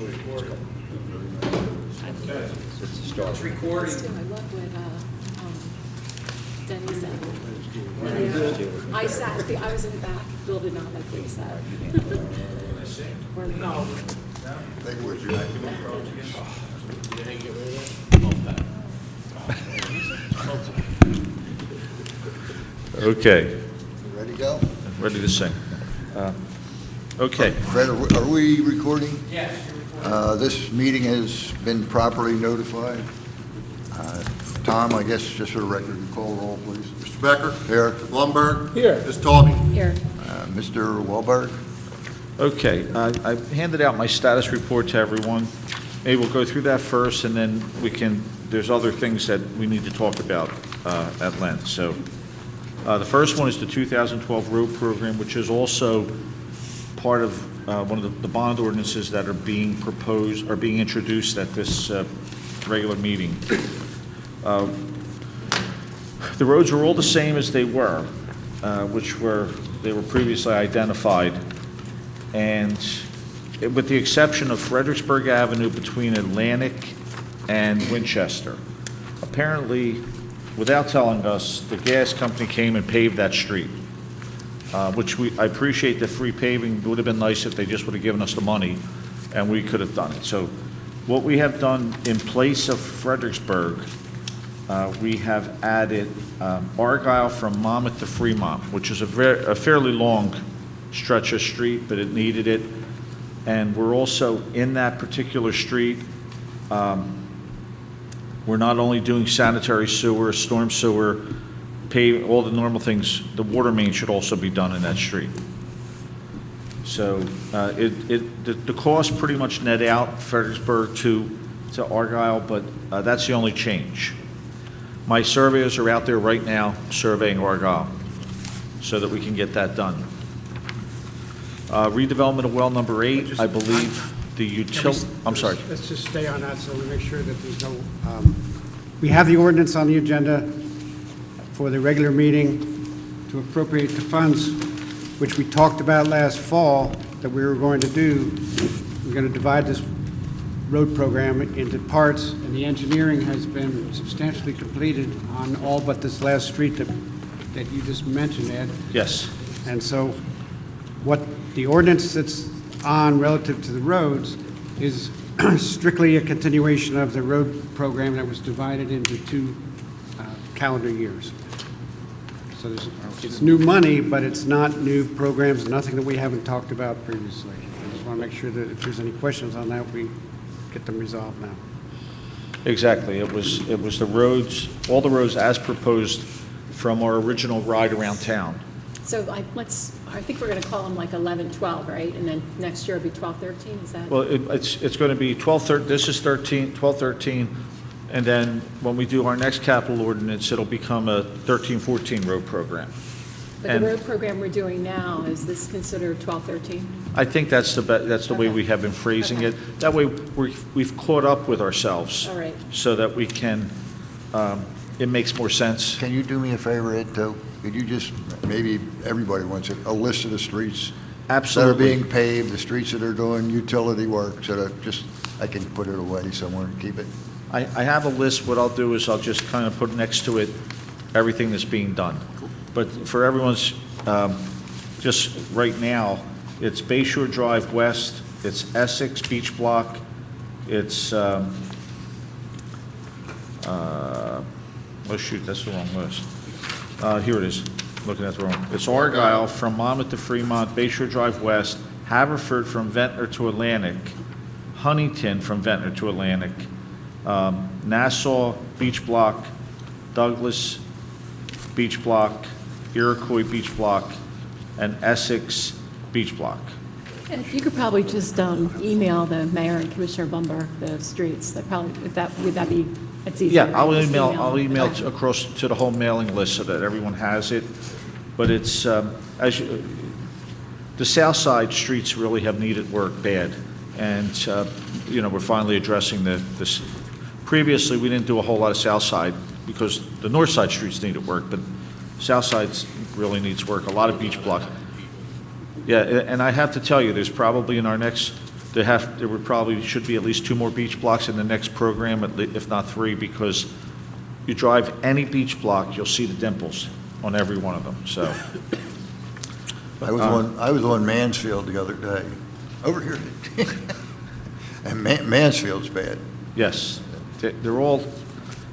It's a start. It's recording. I love what Denny said. I was in the back, Bill did not like what he said. No. Thank you, Richard. Okay, You ready to go? ready to sing. Okay, Fred, are we recording? Yes, you're recording. This meeting has been properly notified. Tom, I guess, just for the record, you call roll, please. Mr. Becker? Here. Lumberg? Here. Ms. Talby? Here, Mr. Wahlberg? okay. I handed out my status report to everyone. Maybe we'll go through that first, and then there's other things that we need to talk about at length. So the first one is the 2012 road program, which is also part of one of the bond ordinances that are being introduced at this regular meeting. The roads are all the same as they were, they were previously identified, and with the exception of Fredericksburg Avenue between Atlantic and Winchester. Apparently, without telling us, the gas company came and paved that street, which I appreciate the free paving. It would have been nice if they just would have given us the money and we could have done it. So what we have done in place of Fredericksburg, we have added Argyle from Monmouth to Fremont, which is a fairly long stretch of street, but it needed it. And we're also in that particular street, we're not only doing sanitary sewer, storm sewer, all the normal things, the water main should also be done in that street. So the costs pretty much net out Fredericksburg to Argyle, but that's the only change. My surveyors are out there right now surveying Argyle so that we can get that done. Redevelopment of well number 8, I believe the I'm sorry. Let's just stay on that so we make sure that there's no, we have the ordinance on the agenda for the regular meeting to appropriate the funds, which we talked about last fall that we were going to do. We're going to divide this road program into parts, and the engineering has been substantially completed on all but this last street that you just mentioned, Ed. Yes. And so what the ordinance that's on relative to the roads is strictly a continuation of the road program that was divided into 2 calendar years. So it's new money, but it's not new programs, nothing that we haven't talked about previously. I just want to make sure that if there's any questions on that, we get them resolved now. Exactly. It was the roads, all the roads as proposed from our original ride around town. so I think we're gonna call them like 11, 12, right? And then next year it'll be 12, 13, is that? Well, it's going to be 12, 13, this is 13, 12, 13, and then when we do our next capital ordinance, it'll become a 13, 14 road program. But and- the road program we're doing now, is this considered 12, 13? I think that's the way Okay. we have been phrasing Okay. it. That way, we've caught up with ourselves. All right. So that we can, it makes more sense. Can you do me a favor, Ed, too? Could you just, maybe everybody wants it, a list of the streets Absolutely. that are being paved, the streets that are doing utility work, so that just, I can put it away somewhere and keep it. I have a list. What I'll do is I'll just kind of put next to it everything that's being done. But for everyone's, just right now, it's Bayshore Drive West, it's Essex Beach Block, it's, oh shoot, that's the wrong list. Here it is, looking at the wrong. It's Argyle from Monmouth to Fremont, Bayshore Drive West, Haverford from Ventnor to Atlantic, Huntington from Ventnor to Atlantic, Nassau Beach Block, Douglas Beach Block, Iroquois Beach Block, and Essex Beach Block. And you could probably just email the mayor and Commissioner Bumber the streets. That probably, would that be, it's easier. Yeah, I'll Just email Okay. across to the whole mailing list so that everyone has it. But it's, the south side streets really have needed work bad. And, we're finally addressing this. Previously, we didn't do a whole lot of south side because the north side streets needed work, but south side really needs work, a lot of beach block. Yeah, and I have to tell you, there's probably in our next There would probably, should be at least 2 more beach blocks in the next program, if not 3, because you drive any beach block, you'll see the dimples on every one of them, so. I was on Mansfield the other day, over here. And Mansfield's bad. Yes, they're all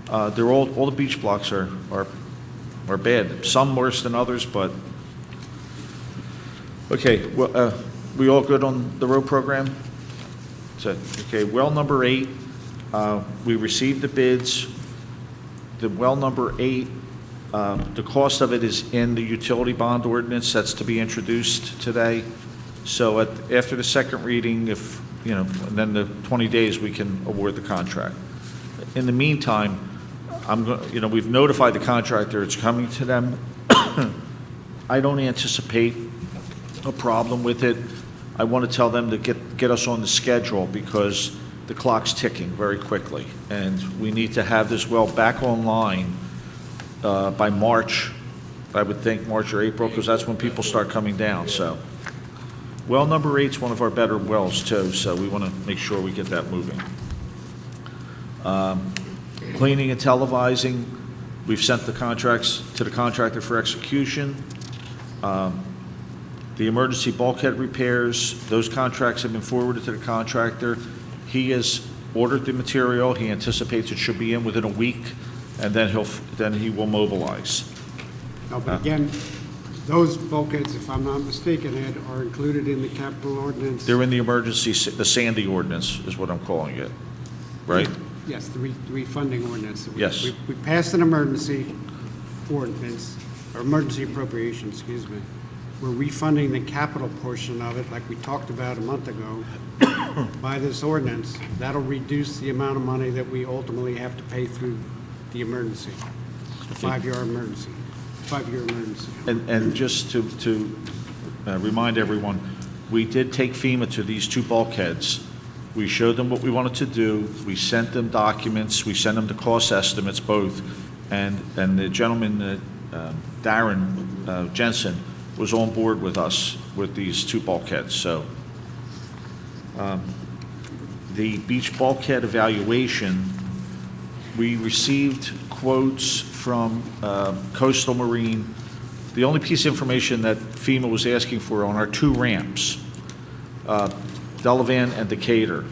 the beach blocks are bad. Some worse than others, but, okay, well, we all good on the road program? So, okay, well number 8, we received the bids. The well number 8, the cost of it is in the utility bond ordinance that's to be introduced today. So after the second reading, if, and then the 20 days, we can award the contract. In the meantime, we've notified the contractor it's coming to them. I don't anticipate a problem with it. I want to tell them to get us on the schedule because the clock's ticking very quickly, and we need to have this well back online by March. I would think March or April, because that's when people start coming down. So, well number 8 is one of our better wells too, so we want to make sure we get that moving. Cleaning and televising, we've sent the contracts to the contractor for execution. The emergency bulkhead repairs, those contracts have been forwarded to the contractor. He has ordered the material. He anticipates it should be in within a week, and then he will mobilize. No, but again, those bulkheads, if I'm not mistaken, Ed, are included in the capital ordinance. They're in the emergency, the Sandy ordinance is what I'm calling it, right? Yes, the refunding ordinance. Yes. We passed an emergency ordinance, or emergency appropriation, excuse me. We're refunding the capital portion of it, like we talked about a month ago, by this ordinance. That'll reduce the amount of money that we ultimately have to pay through the emergency, the 5-year emergency. And just to remind everyone, we did take FEMA to these 2 bulkheads. We showed them what we wanted to do. We sent them documents. We sent them the cost estimates, both. And the gentleman, Darren Jensen, was on board with us with these 2 bulkheads. So the beach bulkhead evaluation, we received quotes from Coastal Marine. The only piece of information that FEMA was asking for on our 2 ramps, Delavan and Decatur.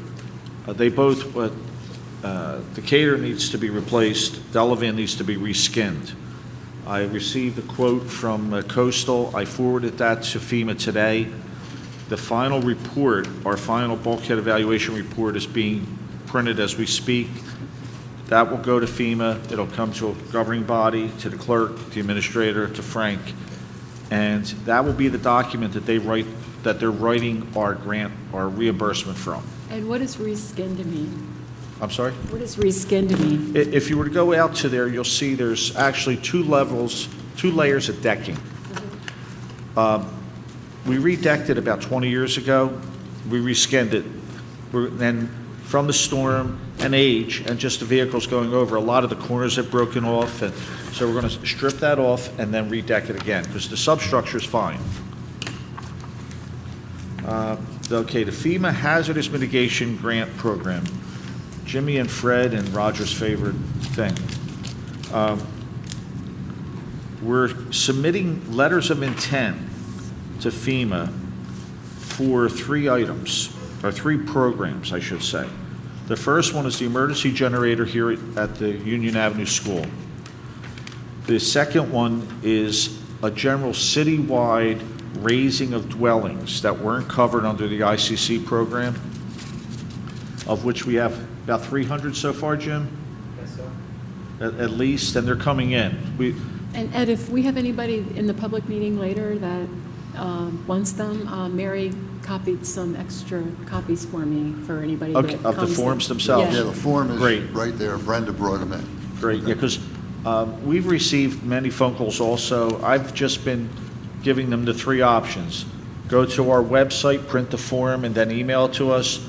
They both, Decatur needs to be replaced, Delavan needs to be reskinned. I received a quote from Coastal. I forwarded that to FEMA today. The final report, our final bulkhead evaluation report, is being printed as we speak. That will go to FEMA. It'll come to a governing body, to the clerk, the administrator, to Frank, and that will be the document that they're writing our grant, our reimbursement from. And what does reskinned mean? I'm sorry? What does reskinned mean? If you were to go out to there, you'll see there's actually 2 layers of decking. We redecked it about 20 years ago. We reskinned it. Then from the storm and age and just the vehicles going over, a lot of the corners have broken off, and so we're going to strip that off and then redeck it again because the substructure is fine. Okay, the FEMA Hazardous Mitigation Grant Program. Jimmy and Fred and Roger's favorite thing. We're submitting letters of intent to FEMA for 3 items, or 3 programs, I should say. The first one is the emergency generator here at the Union Avenue School. The second one is a general citywide raising of dwellings that weren't covered under the ICC program, of which we have about 300 so far, Jim? Yes, sir. At least, and they're coming in. And Ed, if we have anybody in the public meeting later that wants them, Mary copied some extra copies for me for anybody that Okay, of the comes forms in. themselves? Yeah, the form is Great. right there. Brenda brought them in. Great, yeah, because we've received many phone calls also. I've just been giving them the 3 options. Go to our website, print the form, and then email it to us.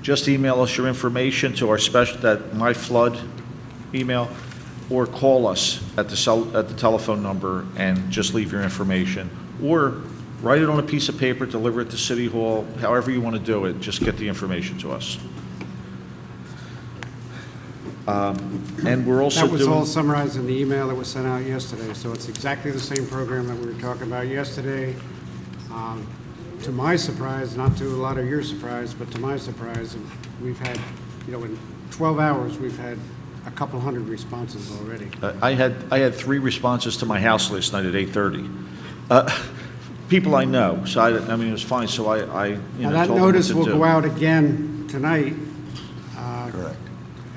Just email us your information to our that My Flood email, or call us at the telephone number and just leave your information. Or write it on a piece of paper, deliver it to City Hall, however you want to do it, just get the information to us. And we're also That was all doing, summarized in the email that was sent out yesterday, so it's exactly the same program that we were talking about yesterday. To my surprise, not to a lot of your surprise, but to my surprise, we've had, in 12 hours, we've had a couple hundred responses already. I had 3 responses to my house last night at 8:30. People I know, so I mean, it was fine, so I Now, that told them what notice to will do. go out again tonight, Correct.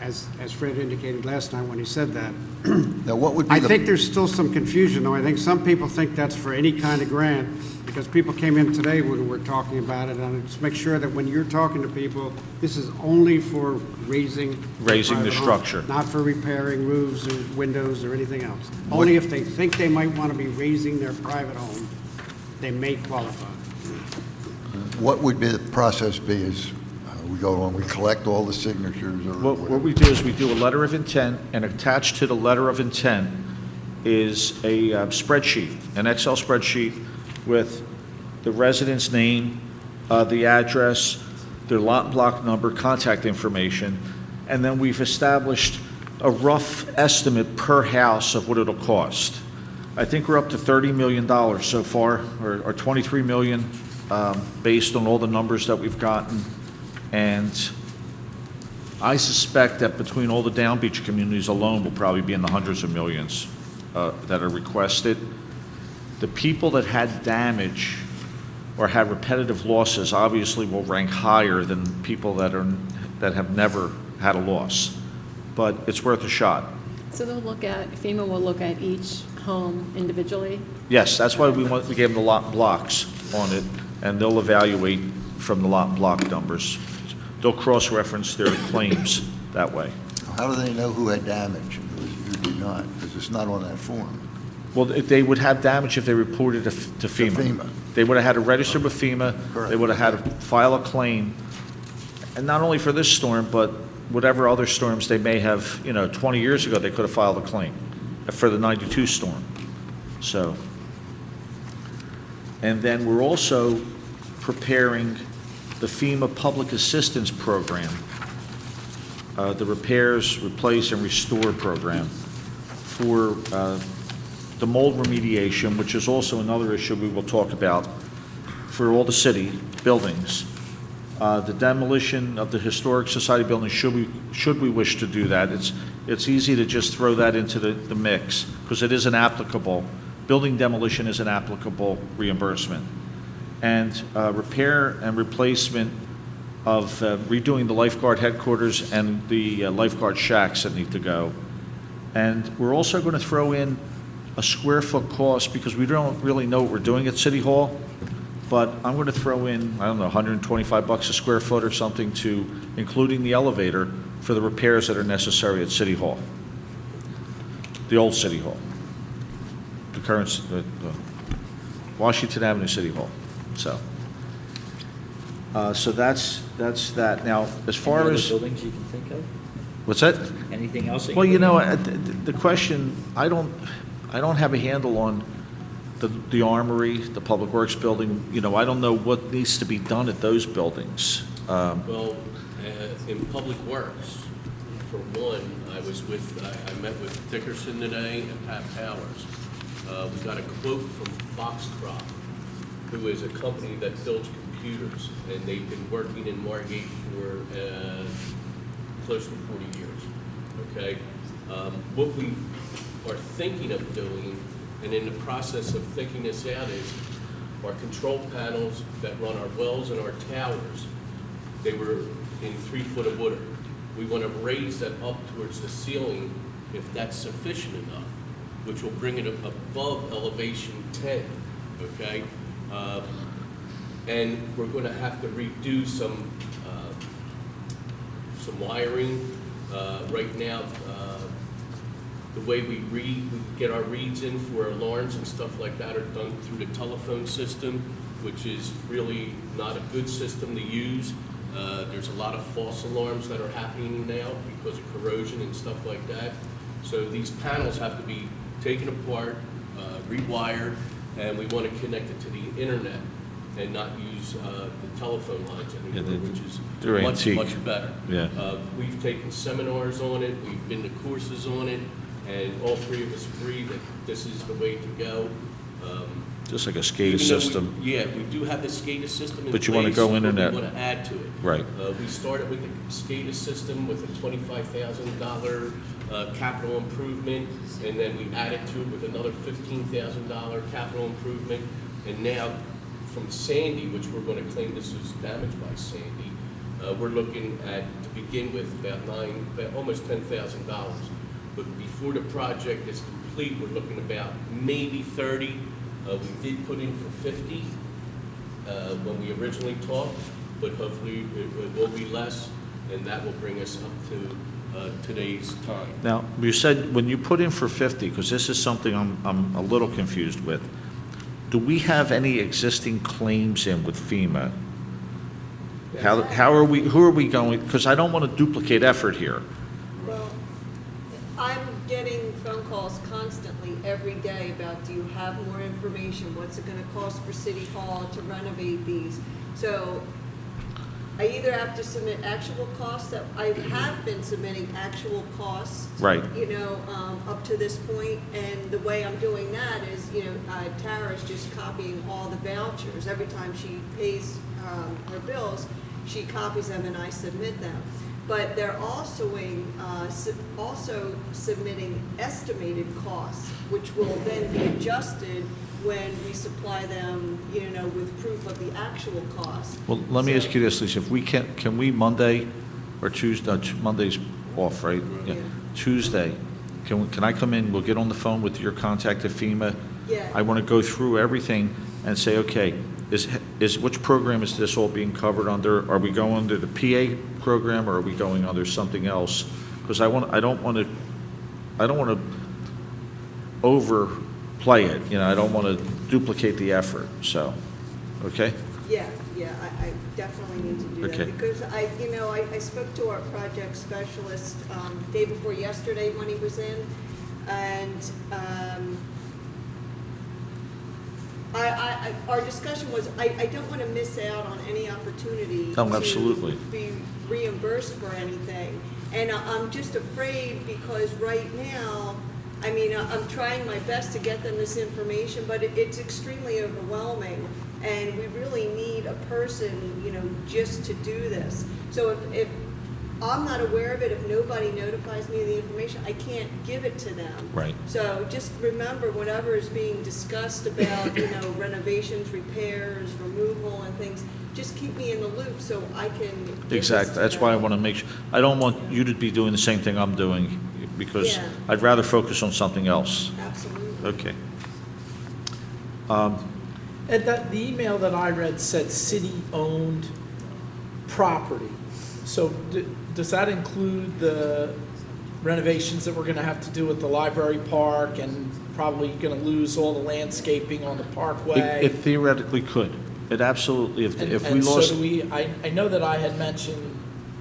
as Fred indicated last night when he said that. Now, what would be I the? think there's still some confusion, though. I think some people think that's for any kind of grant, because people came in today when we were talking about it, and just make sure that when you're talking to people, this is only for raising. Raising the private home, structure. Not for repairing roofs or windows or anything else. Only if they think they might want to be raising their private home, they may qualify. What would be the process be is we go on, we collect all the signatures or What whatever? we do is we do a letter of intent, and attached to the letter of intent is a spreadsheet, an Excel spreadsheet with the resident's name, the address, their lot and block number, contact information, and then we've established a rough estimate per house of what it'll cost. I think we're up to $30 million so far, or $23 million, based on all the numbers that we've gotten. And I suspect that between all the Down Beach communities alone, will probably be in the hundreds of millions that are requested. The people that had damage or had repetitive losses obviously will rank higher than people that have never had a loss. But it's worth a shot. So FEMA will look at each home individually? Yes, that's why we gave them the lot and blocks on it, and they'll evaluate from the lot and block numbers. They'll cross-reference their claims that way. How do they know who had damage and who did not? Because it's not on that form. Well, they would have damage if they reported it to FEMA. FEMA. They would have had to register with FEMA. Correct. They would have had to file a claim, and not only for this storm, but whatever other storms they may have, 20 years ago, they could have filed a claim for the 92 storm. So, and then we're also preparing the FEMA Public Assistance Program, the Repairs, Replace, and Restore Program for the mold remediation, which is also another issue we will talk about for all the city buildings. The demolition of the Historic Society building, should we wish to do that, it's easy to just throw that into the mix, because it is an applicable, building demolition is an applicable reimbursement. And repair and replacement of redoing the lifeguard headquarters and the lifeguard shacks that need to go. And we're also going to throw in a square foot cost, because we don't really know what we're doing at City Hall, but I'm going to throw in, I don't know, $125 a square foot or something, to including the elevator for the repairs that are necessary at City Hall, the old City Hall, the current Washington Avenue City Hall. So that's that. Now, as far Any other as buildings you can think of? what's that? Anything else? that Well, you the question, I don't have a handle on the Armory, the Public Works building. I don't know what needs to be done at those buildings. Well, in Public Works, for one, I met with Dickerson today and Pat Powers. We got a quote from Foxcroft, who is a company that builds computers, and they've been working in Margate for close to 40 years, okay? What we are thinking of doing, and in the process of thinking this out, is our control panels that run our wells and our towers, they were in 3 foot of water. We want to raise that up towards the ceiling, if that's sufficient enough, which will bring it above elevation 10, okay? And we're going to have to redo some wiring. Right now, the way we get our reads in for alarms and stuff like that are done through the telephone system, which is really not a good system to use. There's a lot of false alarms that are happening now because of corrosion and stuff like that. So these panels have to be taken apart, rewired, and we want to connect it to the internet and not use the telephone lines anymore, which is they're much, antique. much better. Yeah. We've taken seminars on it, we've been to courses on it, and all three of us agree that this is the way to go. Just like a SCADA Even though we- system. Yeah, we do have the SCADA system in But you wanna place, go but internet. we want to add to it. Right. We started with the SCADA system with a $25,000 capital improvement, and then we added to it with another $15,000 capital improvement. And now, from Sandy, which we're going to claim this was damaged by Sandy, we're looking at, to begin with, about almost $10,000. But before the project is complete, we're looking about maybe 30. We did put in for 50 when we originally talked, but hopefully it will be less, and that will bring us up to today's time. Now, you said when you put in for 50, because this is something I'm a little confused with, do we have any existing claims in with FEMA? How are we, who are we going, because I don't want to duplicate effort here. Well, I'm getting phone calls constantly every day about, do you have more information? What's it gonna cost for City Hall to renovate these? So I either have to submit actual costs, that I have been submitting actual costs. Right. You know, up to this point, and the way I'm doing that is, you know, Tara's just copying all the vouchers. Every time she pays her bills, she copies them and I submit them. But they're also submitting estimated costs, which will then be adjusted when we supply them, you know, with proof of the actual cost. Well, let me So- ask you this, Lisa, if we can we Monday or Tuesday, Monday's off, right? Yeah. Tuesday, can I come in, we'll get on the phone with your contact at FEMA? Yeah. I want to go through everything and say, okay, which program is this all being covered under? Are we going under the PA program, or are we going under something else? Because I don't want to overplay it, you know, I don't want to duplicate the effort, so, okay? Yeah, I definitely need to do Okay. that, because I spoke to our project specialist, day before yesterday when he was in, and, our discussion was, I don't want to miss out on any opportunity Oh, absolutely. to be reimbursed for anything. And I'm just afraid, because right now, I mean, I'm trying my best to get them this information, but it's extremely overwhelming. And we really need a person, you know, just to do this. So if I'm not aware of it, if nobody notifies me of the information, I can't give it to them. Right. So just remember, whatever is being discussed about, you know, renovations, repairs, removal and things, just keep me in the loop so I can give this Exactly, to that's why I them. want to make sure, I don't want you to be doing the same thing I'm doing, because Yeah. I'd rather focus on something else. Absolutely. Okay. And the email that I read said city-owned property. So does that include the renovations that we're going to have to do at the library park, and probably going to lose all the landscaping on the parkway? It theoretically could. It absolutely, if we And lost, so do we, I know that I had mentioned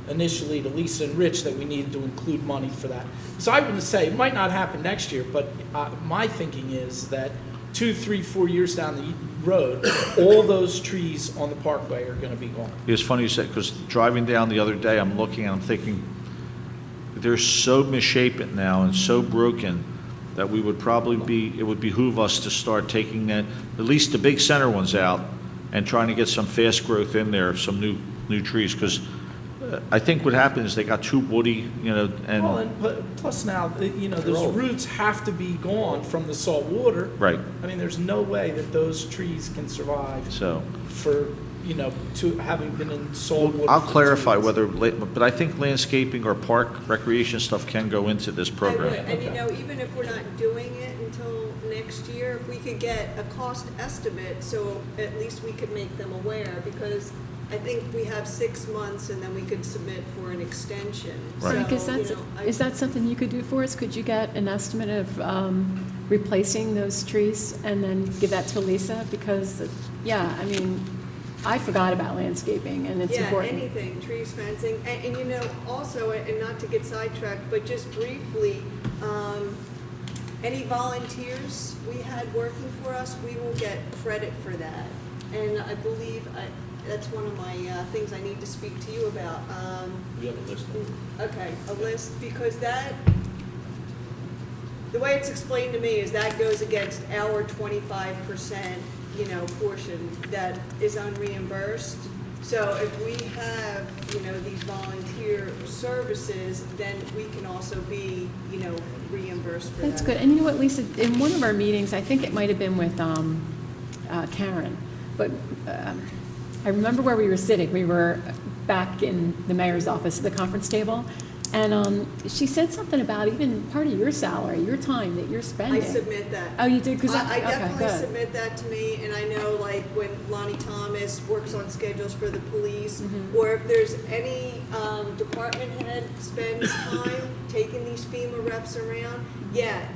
initially to Lisa and Rich that we needed to include money for that. So I would say, it might not happen next year, but my thinking is that 2, 3, 4 years down the road, all those trees on the parkway are going to be gone. it's funny you said, because driving down the other day, I'm looking and I'm thinking, they're so misshapen now and so broken that we would probably it would behoove us to start taking at least the big center ones out and trying to get some fast growth in there, some new trees, because I think what happened is they got too woody, you know, Well, and, and plus now, you know, those roots have to be gone from the salt water. right, I mean, there's no way that those trees can survive so. for, you know, to having been in salt water. I'll for clarify 2 years. whether, but I think landscaping or park recreation stuff can go into this I would, program. and you know, even if we're not doing it until next year, if we could get a cost estimate, so at least we could make them aware, because I think we have 6 months and then we could submit for an extension. Right. Frank, is So, that, you know, is that something you could do for us? Could you get an estimate of replacing those trees and then give that to Lisa? Because, yeah, I mean, I forgot about landscaping, and it's important. Yeah, anything, trees, fencing, and you know, also, and not to get sidetracked, but just briefly, any volunteers we had working for us, we will get credit for that. And I believe that's one of my things I need to speak to you about. We have a list. Okay, a list, because that, the way it's explained to me is that goes against our 25%, portion that is unreimbursed. So if we have, these volunteer services, then we can also be, reimbursed for that. That's good. And you know what, Lisa, in one of our meetings, I think it might have been with Karen, but I remember where we were sitting. We were back in the mayor's office at the conference table, and she said something about even part of your salary, your time that you're spending. I submit that. Oh, you did? I Okay, definitely good. submit that to me, and I know, like, when Lonnie Thomas works on schedules for the police, Mm-hmm. or if there's any department head spends time taking these FEMA reps around, yeah.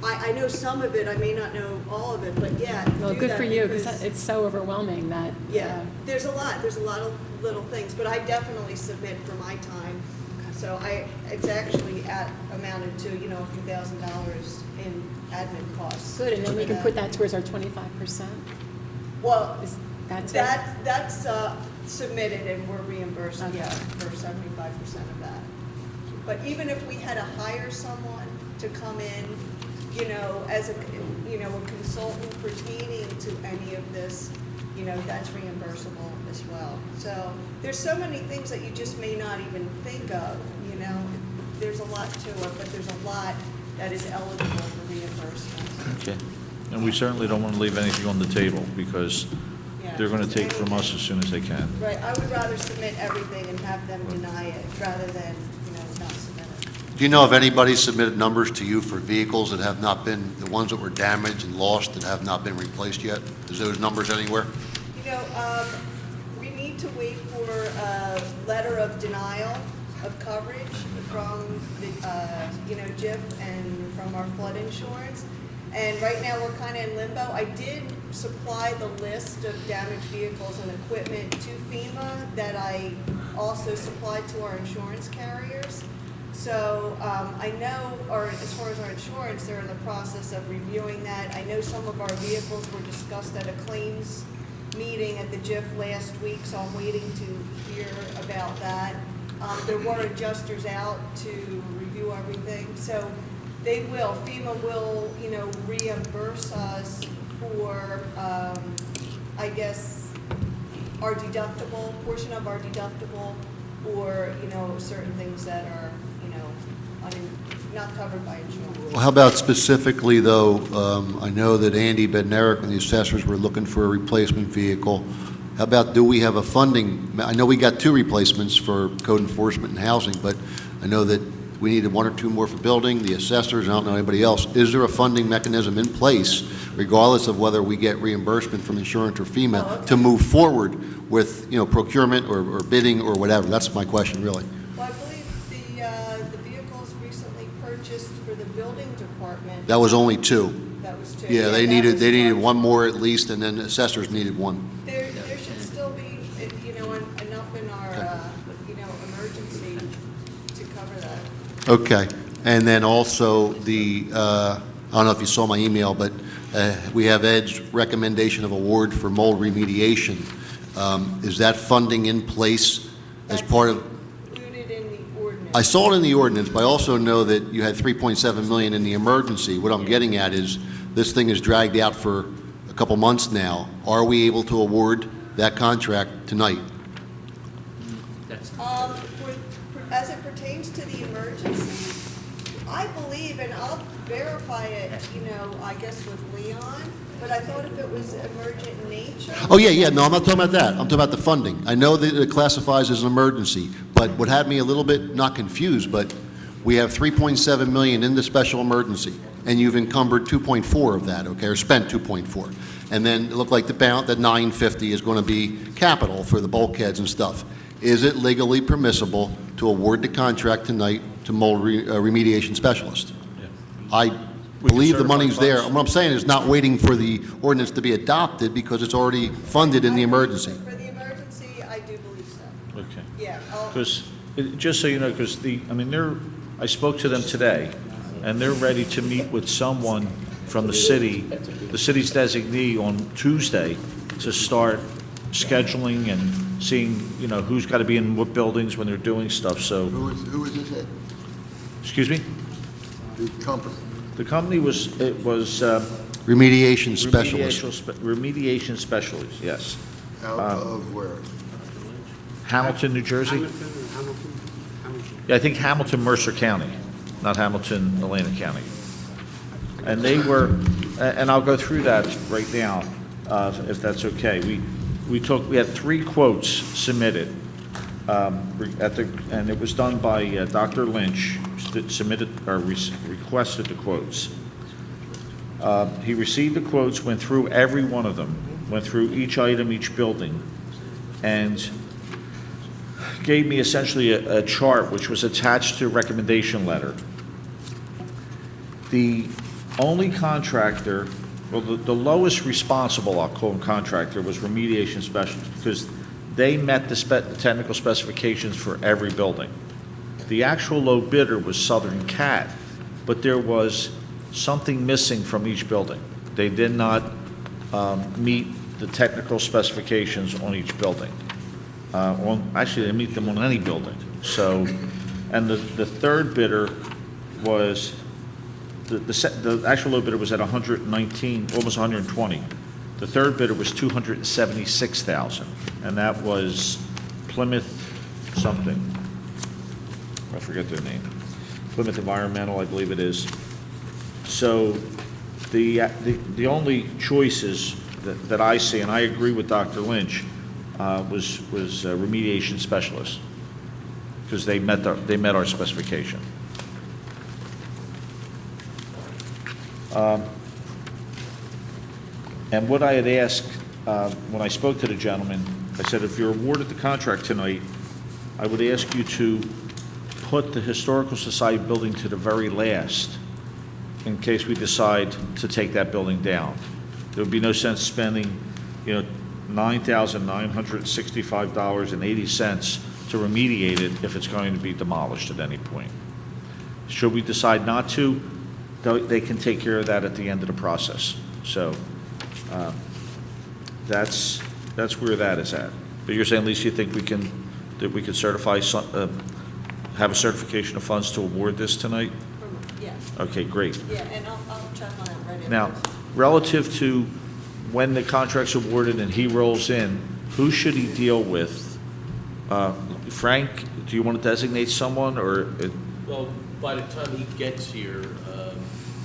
I know some of it, I may not know all of it, but yeah. Well, do good that for you, because- because it's so overwhelming that. Yeah, there's a lot of little things, but I definitely submit for my time. So it's actually amounted to, a few $1,000s in admin costs. Good, and then we can put that towards our 25%. Well, Is that it? that's submitted and we're reimbursed, Okay. yeah, for 75% of that. But even if we had to hire someone to come in, as a consultant pertaining to any of this, that's reimbursable as well. So there's so many things that you just may not even think of, There's a lot to it, but there's a lot that is eligible for reimbursement. Okay. And we certainly don't want to leave anything on the table, because Yeah, they're going to just take from us anything. as soon as they can. Right, I would rather submit everything and have them deny it rather than, not submit it. Do you know if anybody submitted numbers to you for vehicles that have not been, the ones that were damaged and lost that have not been replaced yet? Is those numbers anywhere? We need to wait for a letter of denial of coverage from the, JIF and from our flood insurance. And right now, we're kind of in limbo. I did supply the list of damaged vehicles and equipment to FEMA that I also supplied to our insurance carriers. So I know, or as far as our insurance, they're in the process of reviewing that. I know some of our vehicles were discussed at a claims meeting at the JIF last week, so I'm waiting to hear about that. There were adjusters out to review everything, so they will, FEMA will, reimburse us for, I guess, our deductible, portion of our deductible, or, certain things that are, not covered by insurance. Well, how about specifically, though, I know that Andy Bednarik and the assessors were looking for a replacement vehicle. How about, do we have a funding? I know we got 2 replacements for code enforcement and housing, but I know that we needed 1 or 2 more for building, the assessors, I don't know anybody else. Is there a funding mechanism in place, regardless of whether we get reimbursement from insurance or FEMA, to move forward with, procurement or bidding or whatever? That's my question, really. Well, I believe the vehicles recently purchased for the building department, That was only 2. that was two. Yeah, they that needed, was they needed one. 1 more at least, and then the assessors needed 1. There should still be, enough in our, emergency to cover that. Okay, and then also I don't know if you saw my email, but we have Ed's recommendation of award for mold remediation. Is that funding in place as part of? Included in the ordinance. I saw it in the ordinance, but I also know that you had $3.7 million in the emergency. What I'm getting at is, this thing is dragged out for a couple months now. Are we able to award that contract tonight? As it pertains to the emergency, I believe, and I'll verify it, I guess with Leon, but I thought if it was emergent in nature. Oh, yeah, no, I'm not talking about that. I'm talking about the funding. I know that it classifies as an emergency, but what had me a little bit, not confused, but we have $3.7 million in the special emergency, and you've encumbered 2.4 of that, okay, or spent 2.4. And then it looked like the balance, that 950 is going to be capital for the bulkheads and stuff. Is it legally permissible to award the contract tonight to mold remediation specialist? I believe the certify money's there. funds. What I'm saying is not waiting for the ordinance to be adopted because it's already funded in the emergency. For the emergency, I do believe so. Okay. Yeah. Because, just so you know, because I spoke to them today, and they're ready to meet with someone from the city's designee on Tuesday to start scheduling and seeing, who's got to be in what buildings when they're doing stuff, so, Who is this at? excuse me? The company? The company was Remediation specialist. Remediation specialist, yes. Out of where? Hamilton, New Jersey? Hamilton. Yeah, I think Hamilton, Mercer County, not Hamilton, Elena County. And they were, and I'll go through that right now, if that's okay. We had 3 quotes submitted, and it was done by Dr. Lynch, submitted, or requested the quotes. He received the quotes, went through every one of them, went through each item, each building, and gave me essentially a chart which was attached to a recommendation letter. The only contractor, well, the lowest responsible, I'll call him contractor, was remediation specialist, because they met the technical specifications for every building. The actual low bidder was Southern Cat, but there was something missing from each building. They did not meet the technical specifications on each building. Actually, they meet them on any building. So, and the third bidder was, the actual low bidder was at 119, almost 120. The third bidder was 276,000, and that was Plymouth something. I forget their name. Plymouth Environmental, I believe it is. So the only choices that I see, and I agree with Dr. Lynch, was remediation specialist, because they met our specification. And what I had asked, when I spoke to the gentleman, I said, if you're awarded the contract tonight, I would ask you to put the Historical Society building to the very last, in case we decide to take that building down. There would be no sense spending, $9,965.80 to remediate it if it's going to be demolished at any point. Should we decide not to, they can take care of that at the end of the process. So that's where that is at. But you're saying, Lisa, you think we can certify, have a certification of funds to award this tonight? Yes, Okay, great. yeah, and I'll check on it right after. Now, relative to when the contract's awarded and he rolls in, who should he deal with? Frank, do you want to designate someone, or? Well, by the time he gets here,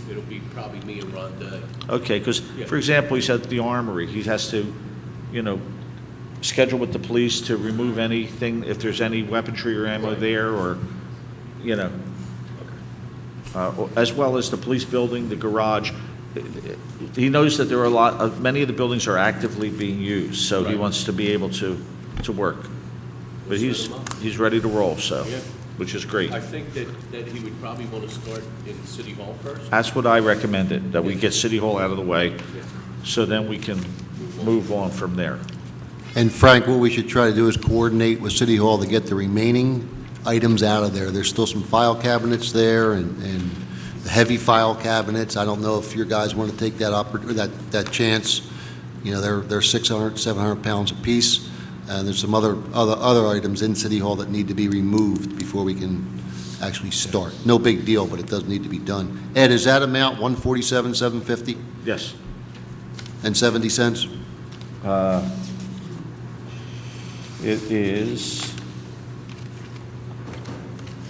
it'll be probably me and Ron Day. Okay, because, for example, he's at the Armory, he has to, schedule with the police to remove anything, if there's any weaponry or ammo there, or, as well as the police building, the garage. He knows that there are many of the buildings are actively being used, so he Right. wants to be able to work. But We'll set him up. he's ready to roll, so, Yeah. which is great. I think that he would probably want to start in City Hall first. That's what I recommended, that we get City Hall out of the way, so then we can move on from there. And Frank, what we should try to do is coordinate with City Hall to get the remaining items out of there. There's still some file cabinets there and the heavy file cabinets. I don't know if your guys want to take that chance. They're 600, 700 pounds apiece. And there's some other items in City Hall that need to be removed before we can actually start. No big deal, but it does need to be done. Ed, is that amount $147,750 Yes. and 70 cents? It is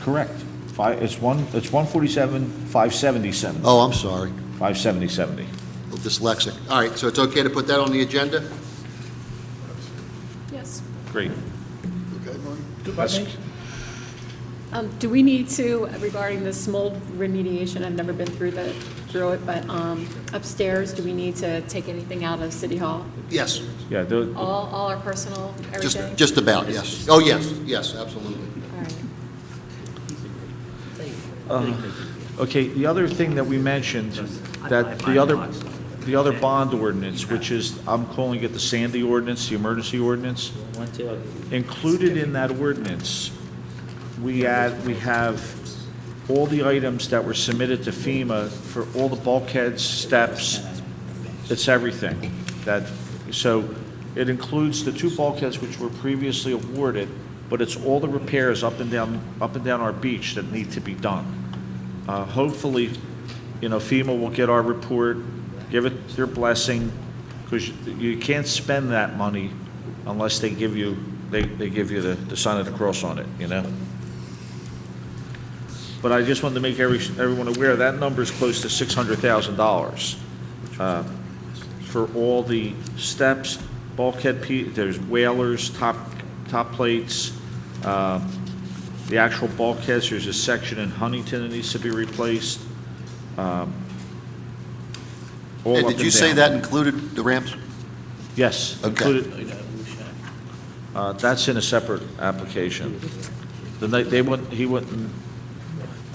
correct. It's 147,577. Oh, I'm sorry. 570.70. Dyslexic. All right, so it's okay to put that on the agenda? Yes. Great. Okay, Marty? That's- Do we need to, regarding this mold remediation, I've never been through it, but upstairs, do we need to take anything out of City Hall? Yes. Yeah, All our personal, everything? Just about, yes. Oh, yes, absolutely. All right. okay, the other thing that we mentioned, that the other bond ordinance, which is, I'm calling it the Sandy ordinance, the emergency ordinance, included in that ordinance, we have all the items that were submitted to FEMA for all the bulkheads, steps, it's everything. So it includes the 2 bulkheads which were previously awarded, but it's all the repairs up and down our beach that need to be done. Hopefully, FEMA will get our report, give it their blessing, because you can't spend that money unless they give you the sign of the cross on it, But I just wanted to make everyone aware that number is close to $600,000 for all the steps, bulkhead, there's whalers, top plates, the actual bulkheads. There's a section in Huntington that needs to be replaced. All Ed, up did you and say down. that included the ramps? Yes, Okay. included. That's in a separate application. He wouldn't.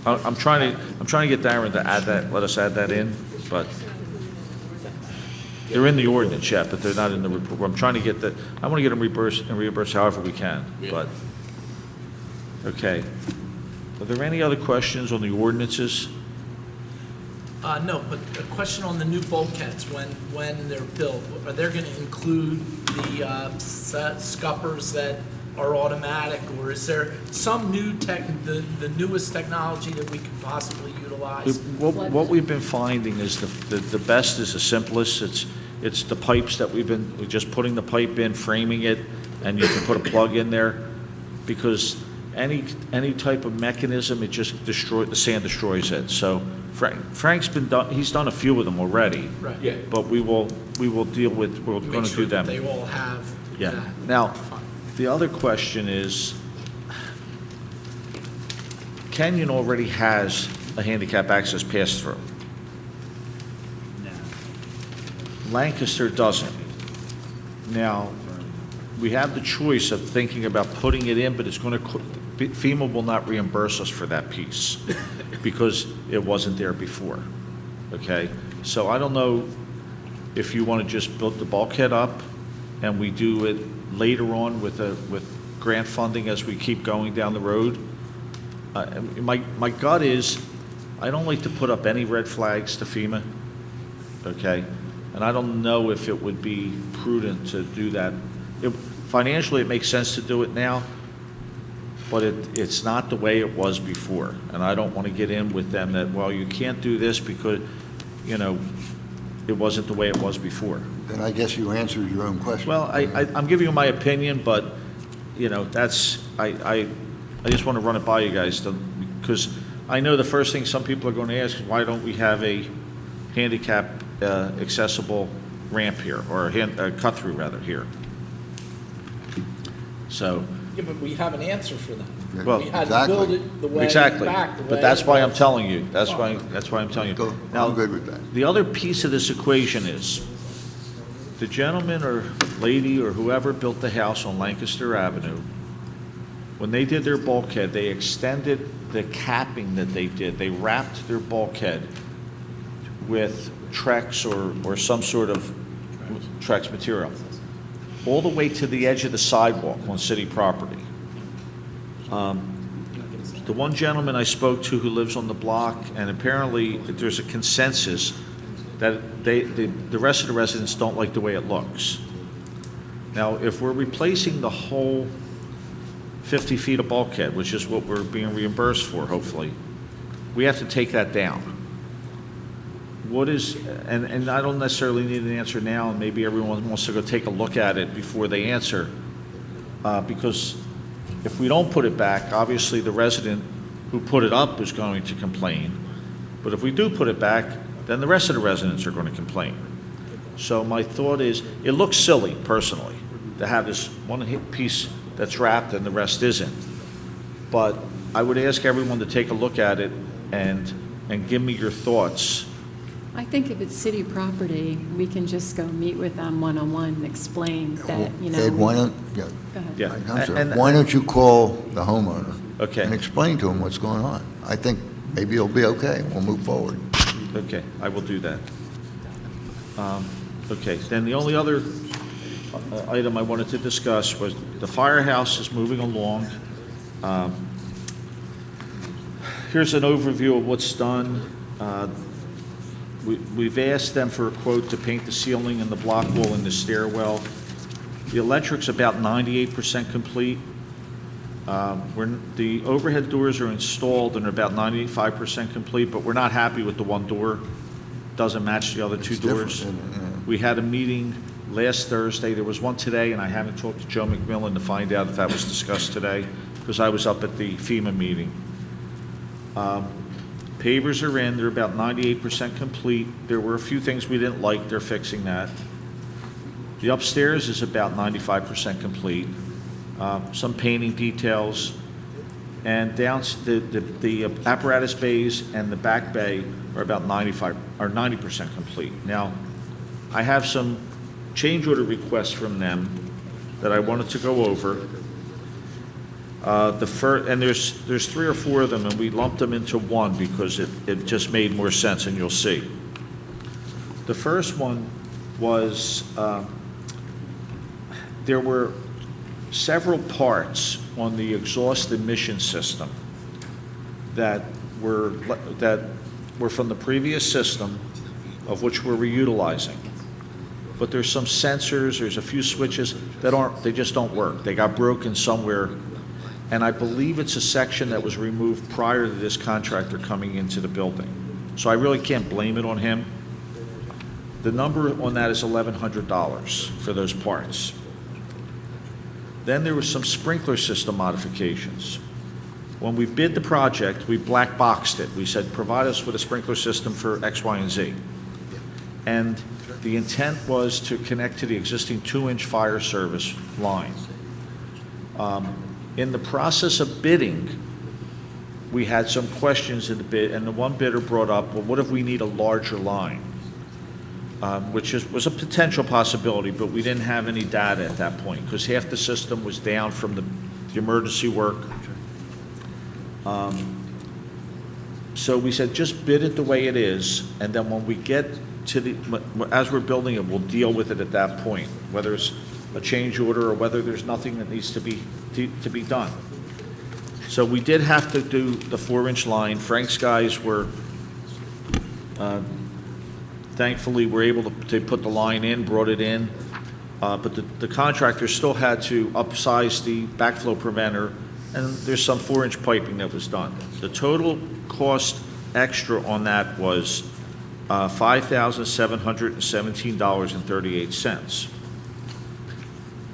I'm trying to get Darren to add that. Let us add that in, but they're in the ordinance yet, but they're not in the report. I'm trying to get that. I want to get them reimbursed however we can. But okay. Are there any other questions on the ordinances? No, but a question on the new bulkheads, when they're built, are they going to include the scuppers that are automatic, or is there some new the newest technology that we could possibly utilize? What we've been finding is the best is the simplest. It's the pipes that we're just putting the pipe in, framing it, and you can put a plug in there, because any type of mechanism, the sand destroys it. So Frank's he's done a few of them already. Right. Yeah. But we're going to do them. They all have Yeah. that. Now, the other question is, Kenyon already has a handicap access pass-through. Lancaster doesn't. Now, we have the choice of thinking about putting it in, but FEMA will not reimburse us for that piece because it wasn't there before, okay? So I don't know if you want to just build the bulkhead up and we do it later on with grant funding as we keep going down the road. My gut is, I don't like to put up any red flags to FEMA, okay? And I don't know if it would be prudent to do that. Financially, it makes sense to do it now, but it's not the way it was before. And I don't want to get in with them that, well, you can't do this because, it wasn't the way it was before. Then I guess you answered your own question. Well, I'm giving you my opinion, but, that's, I just want to run it by you guys, because I know the first thing some people are going to ask is, why don't we have a handicap accessible ramp here, or a cut-through, rather, here? So, Yeah, but we have an answer for that. well, We had to build exactly. it the way exactly. back, the way But that's why I'm it telling you. That's why I'm telling you. Now, I'm good with that. the other piece of this equation is, the gentleman or lady or whoever built the house on Lancaster Avenue, when they did their bulkhead, they extended the capping that they did. They wrapped their bulkhead with Trex or some sort of Trex material, all the way to the edge of the sidewalk on city property. The one gentleman I spoke to who lives on the block, and apparently there's a consensus that the rest of the residents don't like the way it looks. Now, if we're replacing the whole 50 feet of bulkhead, which is what we're being reimbursed for, hopefully, we have to take that down. And I don't necessarily need an answer now, and maybe everyone wants to go take a look at it before they answer, because if we don't put it back, obviously the resident who put it up is going to complain. But if we do put it back, then the rest of the residents are going to complain. So my thought is, it looks silly, personally, to have this one piece that's wrapped and the rest isn't. But I would ask everyone to take a look at it and give me your thoughts. I think if it's city property, we can just go meet with them one-on-one and explain that, Ed, why don't, yeah, Go ahead. Yeah. I'm sorry. And- Why don't you call the homeowner? Okay. And explain to him what's going on? I think maybe it'll be okay. We'll move forward. Okay, I will do that. Okay, then the only other item I wanted to discuss was the firehouse is moving along. Here's an overview of what's done. We've asked them for a quote to paint the ceiling and the block wall in the stairwell. The electric's about 98% complete. The overhead doors are installed and are about 95% complete, but we're not happy with the one door. Doesn't match the other two doors. different, isn't it? Yeah. We had a meeting last Thursday. There was one today, and I haven't talked to Joe McMillan to find out if that was discussed today, because I was up at the FEMA meeting. Pavers are in. They're about 98% complete. There were a few things we didn't like. They're fixing that. The upstairs is about 95% complete. Some painting details. And the apparatus bays and the back bay are about 90% complete. Now, I have some change order requests from them that I wanted to go over. And there's 3 or 4 of them, and we lumped them into one because it just made more sense, and you'll see. The first one was, there were several parts on the exhaust emission system that were from the previous system, of which we're reutilizing. But there's some sensors, there's a few switches they just don't work. They got broken somewhere. And I believe it's a section that was removed prior to this contractor coming into the building. So I really can't blame it on him. The number on that is $1,100 for those parts. Then there was some sprinkler system modifications. When we bid the project, we black boxed it. We said, provide us with a sprinkler system for X, Y, and Z. And the intent was to connect to the existing 2-inch fire service line. In the process of bidding, we had some questions in the bid, and the one bidder brought up, well, what if we need a larger line? Which was a potential possibility, but we didn't have any data at that point, because half the system was down from the emergency work. So we said, just bid it the way it is, and then when we get to as we're building it, we'll deal with it at that point, whether it's a change order or whether there's nothing that needs to be done. So we did have to do the 4-inch line. Frank's guys were, thankfully, were able to put the line in, brought it in, but the contractor still had to upsize the backflow preventer, and there's some 4-inch piping that was done. The total cost extra on that was $5,717.38.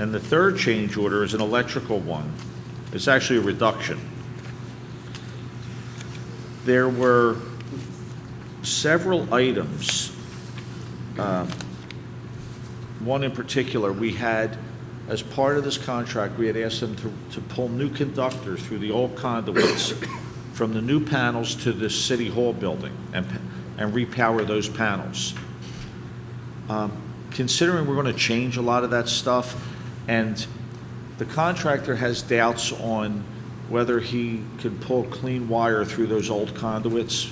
And the third change order is an electrical one. It's actually a reduction. There were several items. One in particular, we had, as part of this contract, we had asked them to pull new conductors through the old conduits from the new panels to the City Hall building and repower those panels. Considering we're going to change a lot of that stuff, and the contractor has doubts on whether he could pull clean wire through those old conduits.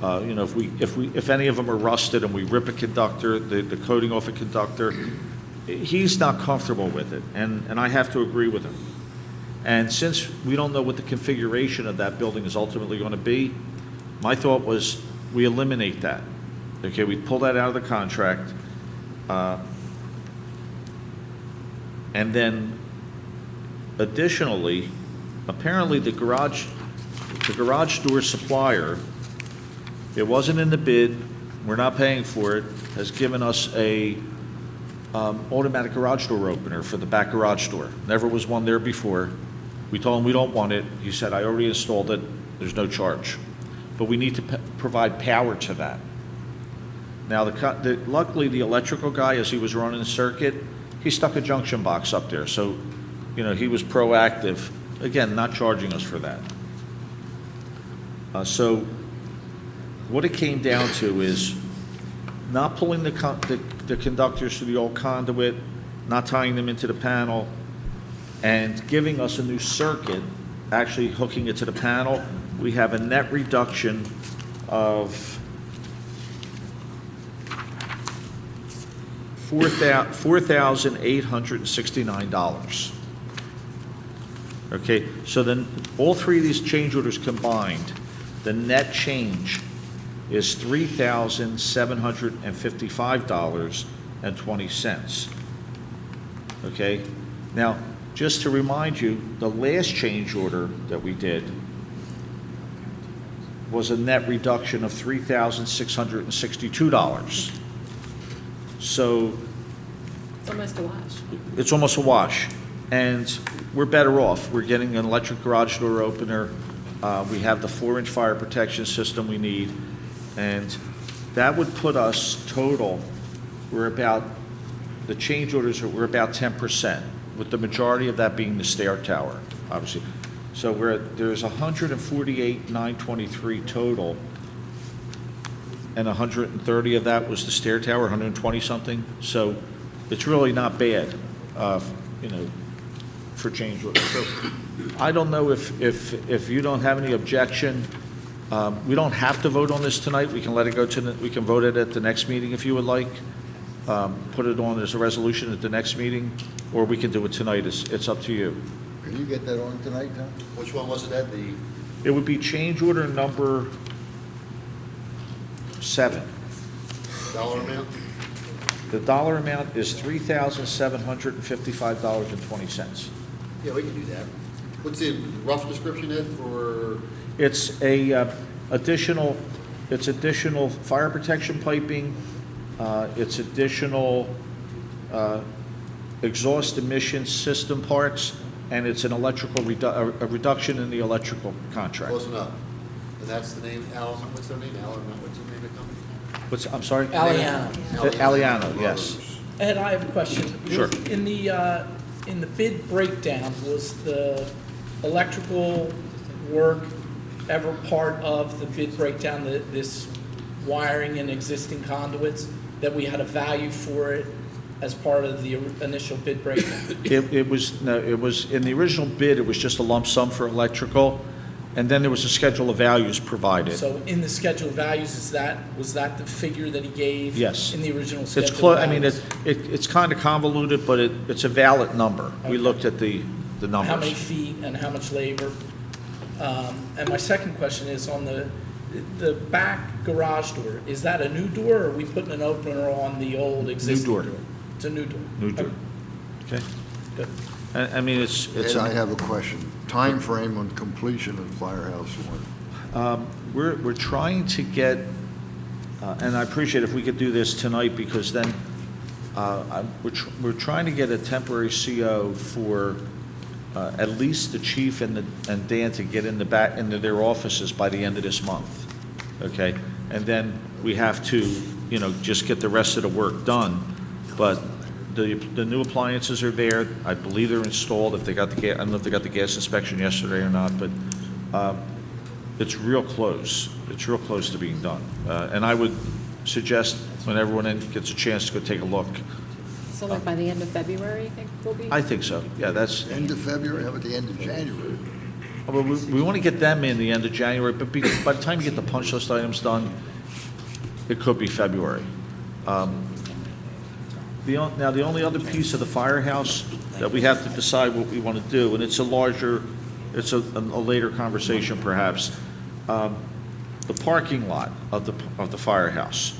If any of them are rusted and we rip a conductor, the coating off a conductor, he's not comfortable with it, and I have to agree with him. And since we don't know what the configuration of that building is ultimately going to be, my thought was we eliminate that. Okay, we pull that out of the contract, and then additionally, apparently the garage door supplier, it wasn't in the bid, we're not paying for it, has given us a automatic garage door opener for the back garage door. Never was one there before. We told him we don't want it. He said, I already installed it, there's no charge. But we need to provide power to that. Now, luckily, the electrical guy, as he was running the circuit, he stuck a junction box up there. So, he was proactive, again, not charging us for that. So what it came down to is not pulling the conductors through the old conduit, not tying them into the panel, and giving us a new circuit, actually hooking it to the panel. We have a net reduction of $4,869. Okay, so then all three of these change orders combined The net change is $3,755.20. Okay? Now, just to remind you, the last change order that we did was a net reduction of $3,662. So It's almost a wash. it's almost a wash, and we're better off. We're getting an electric garage door opener. We have the 4-inch fire protection system we need, and that would put us total, the change orders, we're about 10%, with the majority of that being the stair tower, obviously. So there's 148,923 total, and 130 of that was the stair tower, 120 something. So it's really not bad, for change orders. So I don't know if you don't have any objection. We don't have to vote on this tonight. We can let it go we can vote it at the next meeting if you would like. Put it on as a resolution at the next meeting, or we can do it tonight. It's up to you. Can you get that on tonight, Tom? Which one was it, Ed? It would be change order number 7. Dollar amount? The dollar amount is $3,755.20. Yeah, we can do that. What's the rough description, Ed, for? It's additional fire protection piping, it's additional exhaust emission system parts, and it's an electrical a reduction in the electrical contract. Close enough. And that's the name, what's their name? What's the name of the company? I'm sorry? Aliano. Aliano, yes. Ed, I have a question. Sure. In the bid breakdown, was the electrical work ever part of the bid breakdown, this wiring and existing conduits, that we had a value for it as part of the initial bid breakdown? It was in the original bid, it was just a lump sum for electrical, and then there was a schedule of values provided. So in the schedule of values, was that the figure that he gave? Yes. In the original It's schedule of I mean, values? it's kind of convoluted, but it's a valid number. We looked at the numbers. How many feet and how much labor? And my second question is on the back garage door. Is that a new door, or are we putting an opener on the old existing door. door? It's a new door. New door. Okay. Good. I mean, it's. And I have a question. Time frame on completion of Firehouse 1? We're trying to get, and I appreciate if we could do this tonight, because then we're trying to get a temporary CO for at least the chief and Dan to get into their offices by the end of this month, okay? And then we have to, just get the rest of the work done. But the new appliances are there. I believe they're installed. If they got I don't know if they got the gas inspection yesterday or not, but it's real close. It's real close to being done. And I would suggest when everyone gets a chance to go take a look. So like by the end of February, you think we'll be? I think so. Yeah, that's. End of February, how about the end of January? Well, we want to get them in the end of January, but by the time you get the punch list items done, it could be February. Now, the only other piece of the firehouse that we have to decide what we want to do, and it's a later conversation perhaps, the parking lot of the firehouse.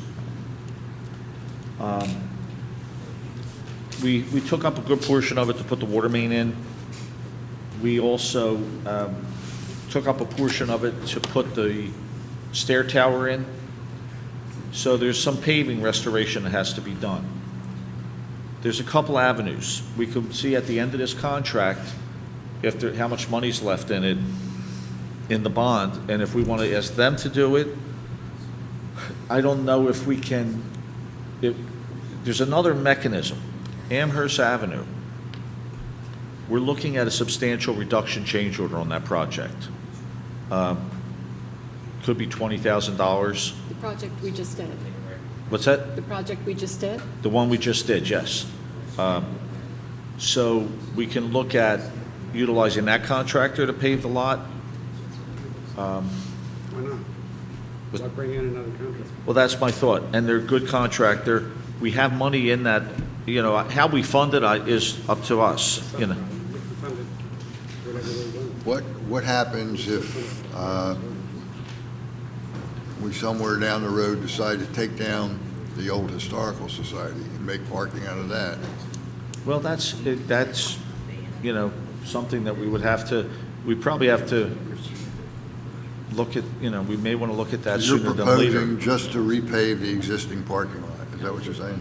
We took up a good portion of it to put the water main in. We also took up a portion of it to put the stair tower in. So there's some paving restoration that has to be done. There's a couple avenues. We could see at the end of this contract how much money's left in it, in the bond, and if we want to ask them to do it. I don't know if we can. There's another mechanism. Amherst Avenue. We're looking at a substantial reduction change order on that project. Could be $20,000. The project we just did. What's that? The project we just did? The one we just did, yes. So we can look at utilizing that contractor to pave the lot. Why not? Why bring in another contractor? Well, that's my thought, and they're a good contractor. We have money in that, how we fund it is up to us, Whatever they're doing. What happens if we somewhere down the road decide to take down the old historical society and make parking out of that. Well, that's, you know, something that we probably have to look at, you know, we may want to look at that You're sooner than later. proposing just to repave the existing parking lot, is that what you're saying?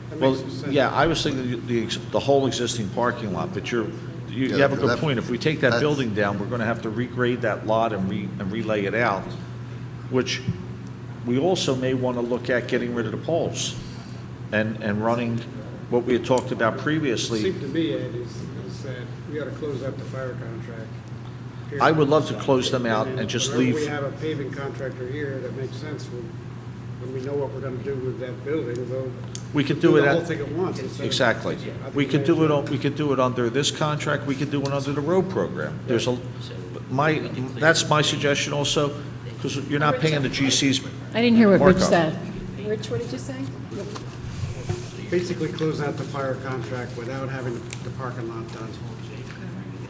That Well, makes some sense. yeah, I was thinking the whole existing parking lot, but you have a good that- point. If we take that that's- building down, we're going to have to regrade that lot and relay it out, which we also may want to look at getting rid of the poles and running what we had talked about previously. Seemed to me, Ed, is that we ought to close out the fire contract. here. I would love to close them out and just wherever leave. we have a paving contractor here, that makes sense when we know what we're gonna do with that building, we'll We could do it the at. whole thing at once. instead of- Exactly. I think We could do that's- we could do it under this contract, we could do it under the road program. That's my suggestion also, because you're not paying the GCs. I didn't hear what Rich Markup. said. Rich, what did you say? Basically close out the fire contract without having the parking lot done.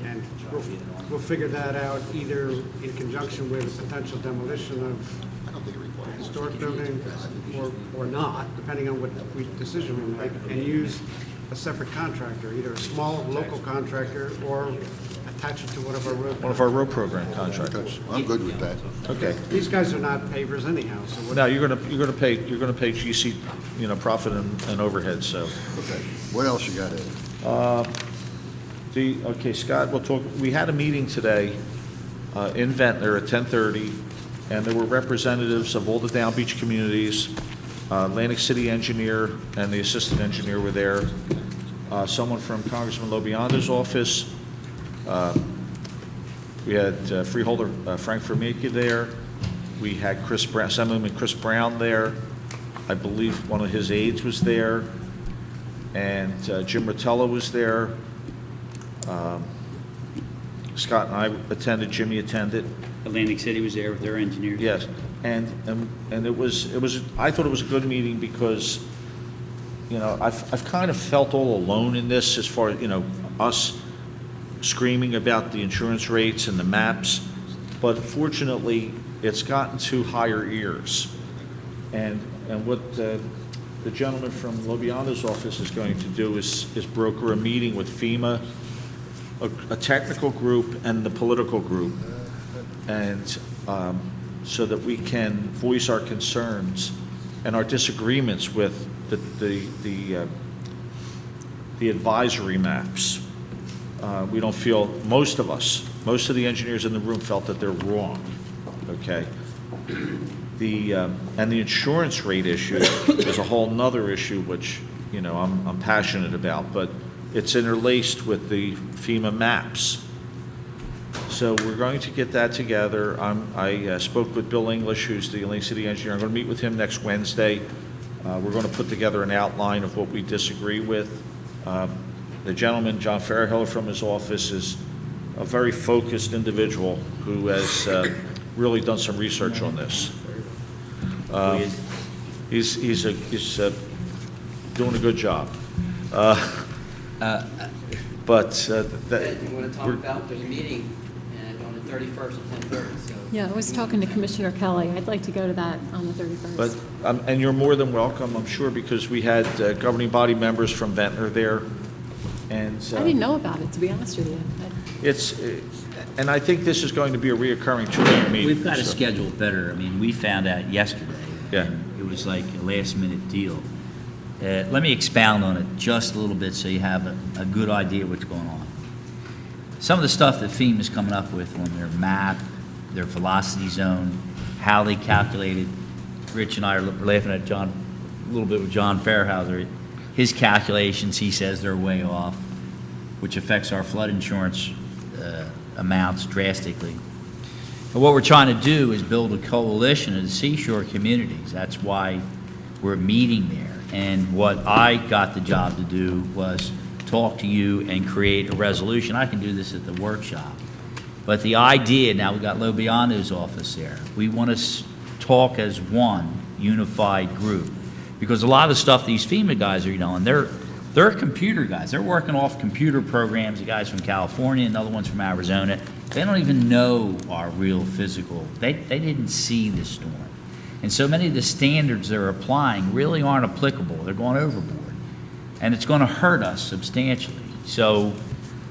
And we'll figure that out either in conjunction with potential demolition of the historic building or not, depending on what decision we make, and use a separate contractor, either a small local contractor or attach it to one of our road. One of our road program contractors. I'm good with that. Okay. These guys are not pavers anyhow, so what? Now, you're gonna pay GC, you know, profit and overhead, so. Okay, what else you got, Ed? Okay, Scott, we had a meeting today in Ventnor at 10:30, and there were representatives of all the Down Beach communities. Atlantic City engineer and the assistant engineer were there. Someone from Congressman Lobiondo's office. We had freeholder Frank Formica there. We had Assemblyman Chris Brown there. I believe one of his aides was there. And Jim Rotella was there. Scott and I attended, Jimmy attended. Atlantic City was there with their engineers. Yes, and it was, I thought it was a good meeting because, you know, I've kind of felt all alone in this as far as, you know, us screaming about the insurance rates and the maps, but fortunately, it's gotten to higher ears. And what the gentleman from Lobiondo's office is going to do is broker a meeting with FEMA, a technical group and the political group, and so that we can voice our concerns and our disagreements with the advisory maps. We don't feel, most of the engineers in the room felt that they're wrong, okay? And the insurance rate issue is a whole nother issue, which, you know, I'm passionate about, but it's interlaced with the FEMA maps. So we're going to get that together. I spoke with Bill English, who's the Atlantic City engineer. I'm going to meet with him next Wednesday. We're going to put together an outline of what we disagree with. The gentleman, John Fairhill, from his office, is a very focused individual who has really done some research on this. He's doing a good job. But that, You want to talk about, there's a meeting on the 31st at 10:30, so. Yeah, I was talking to Commissioner Kelly. I'd like to go to that on the 31st. But, and you're more than welcome, I'm sure, because we had governing body members from Ventnor there, and. I didn't know about it, to be honest with you. It's, and I think this is going to be a reoccurring two-week meeting. We've got to so. schedule it better. I mean, we found out yesterday. Yeah. And it was like a last-minute deal. Let me expound on it just a little bit so you have a good idea what's going on. Some of the stuff that FEMA's coming up with on their map, their velocity zone, how they calculated. Rich and I are laughing at John, a little bit with John Fairhauser. His calculations, he says they're way off, which affects our flood insurance amounts drastically. But what we're trying to do is build a coalition of the seashore communities. That's why we're meeting there. And what I got the job to do was talk to you and create a resolution. I can do this at the workshop. But the idea, now we've got Lobiondo's office there. We want to talk as one unified group. Because a lot of the stuff these FEMA guys are doing, they're computer guys. They're working off computer programs, the guys from California and other ones from Arizona. They don't even know our real physical. They didn't see the storm. And so many of the standards they're applying really aren't applicable. They're going overboard. And it's going to hurt us substantially. So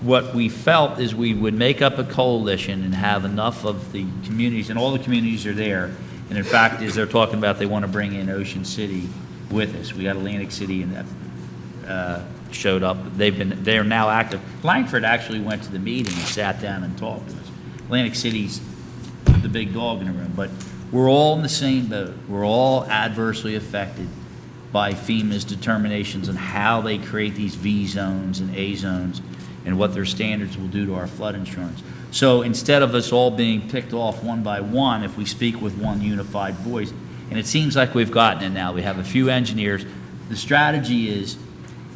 what we felt is we would make up a coalition and have enough of the communities, and all the communities are there. And in fact, as they're talking about, they want to bring in Ocean City with us. We got Atlantic City and showed up. They're now active. Langford actually went to the meeting and sat down and talked with us. Atlantic City's the big dog in the room, but we're all in the same boat. We're all adversely affected by FEMA's determinations on how they create these V zones and A zones and what their standards will do to our flood insurance. So instead of us all being picked off one by one, if we speak with one unified voice, and it seems like we've gotten it now, we have a few engineers, the strategy is,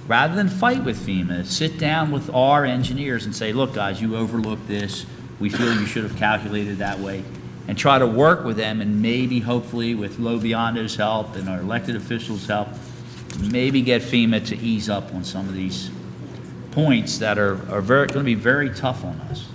rather than fight with FEMA, sit down with our engineers and say, look guys, you overlooked this, we feel you should have calculated that way, and try to work with them, and maybe hopefully with Lo Biondo's help and our elected officials' help, maybe get FEMA to ease up on some of these points that are going to be very tough on us.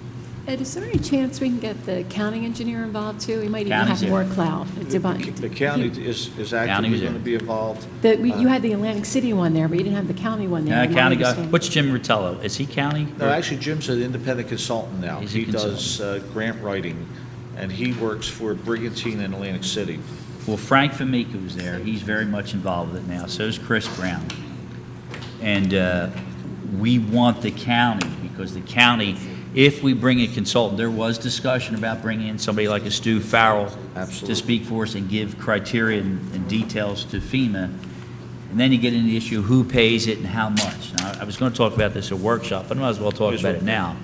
Ed, is there any chance we can get the county engineer involved too? He might even County's have there. more clout. The county is actively was going to there. be involved. You had the Atlantic City one there, but you didn't have the county one there. Now, in my county guy, understanding. what's Jim Rutello? Is he county? No, actually, Jim's an independent consultant now. He's a He does grant writing, and he works for Brigantine in Atlantic City. Well, Frank Famica was there. He's very much involved with it now. So is Chris Brown. And we want the county, because the county, if we bring a consultant, there was discussion about bringing in somebody like a Stu Farrell Absolutely. to speak for us and give criteria and details to FEMA. And then you get into the issue of who pays it and how much. Now, I was going to talk about this at a workshop, but I might as well talk Please about do. it now.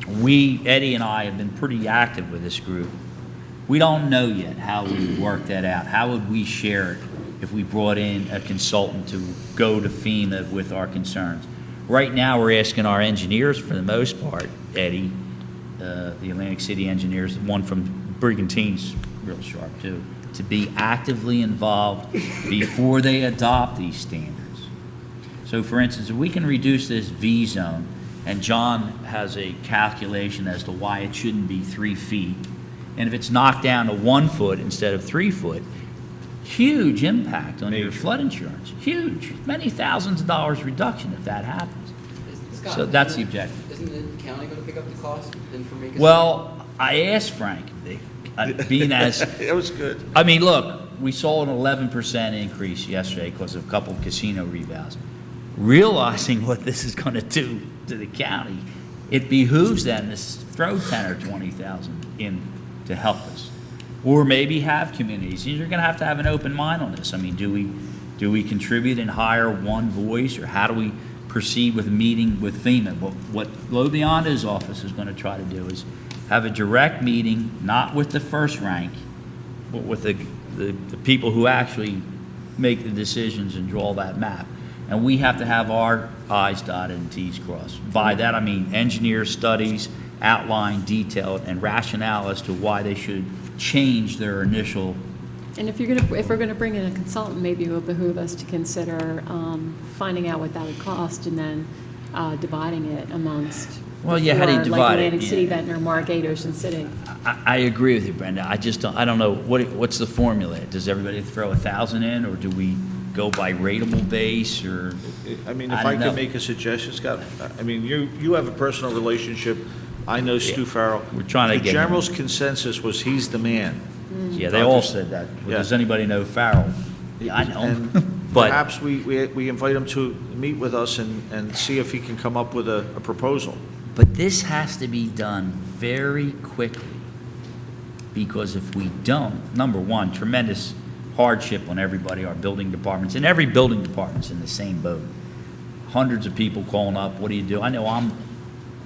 Eddie and I have been pretty active with this group. We don't know yet how we would work that out. How would we share it if we brought in a consultant to go to FEMA with our concerns? Right now, we're asking our engineers, for the most part, Eddie, the Atlantic City engineers, the one from Brigantine's real sharp too, to be actively involved before they adopt these standards. So for instance, if we can reduce this V zone, and John has a calculation as to why it shouldn't be 3 feet, and if it's knocked down to 1 foot instead of 3 foot, huge impact on your flood insurance. Huge. Many thousands of dollars reduction if that happens. Scott, So that's the objective. Isn't the county going to pick up the cost then for Formica? Well, I asked Frank, being as, It was good. I mean, look, we saw an 11% increase yesterday because of a couple of casino rebounds. Realizing what this is going to do to the county, it behooves them to throw 10 or 20,000 in to help us. Or maybe have communities. You're going to have an open mind on this. I mean, do we contribute and hire one voice, or how do we proceed with a meeting with FEMA? What Lo Biondo's office is going to try to do is have a direct meeting, not with the first rank, but with the people who actually make the decisions and draw that map. And we have to have our I's dotted and T's crossed. By that I mean engineer studies, outline, detailed, and rationale as to why they should change their initial. And if we're gonna bring in a consultant, maybe it will behoove us to consider finding out what that would cost and then dividing it amongst. Well, yeah, how do you like divide it? Atlantic City, Yeah. Ventnor, Margate, Ocean City. I agree with you, Brenda. I don't know, what's the formula? Does everybody throw 1,000 in, or do we go by rateable base, or? I mean, if I I don't know. could make a suggestion, Scott, I mean, you have a personal relationship. I know Stu Farrell. We're trying to The get him. general's consensus was he's the man. Yeah, they all said that. Yeah. Does anybody know Farrell? Yeah, I know him. And But perhaps we invite him to meet with us and see if he can come up with a proposal. But this has to be done very quickly, because if we don't, number one, tremendous hardship on everybody, our building departments, and every building department's in the same boat. Hundreds of people calling up, what do you do? I know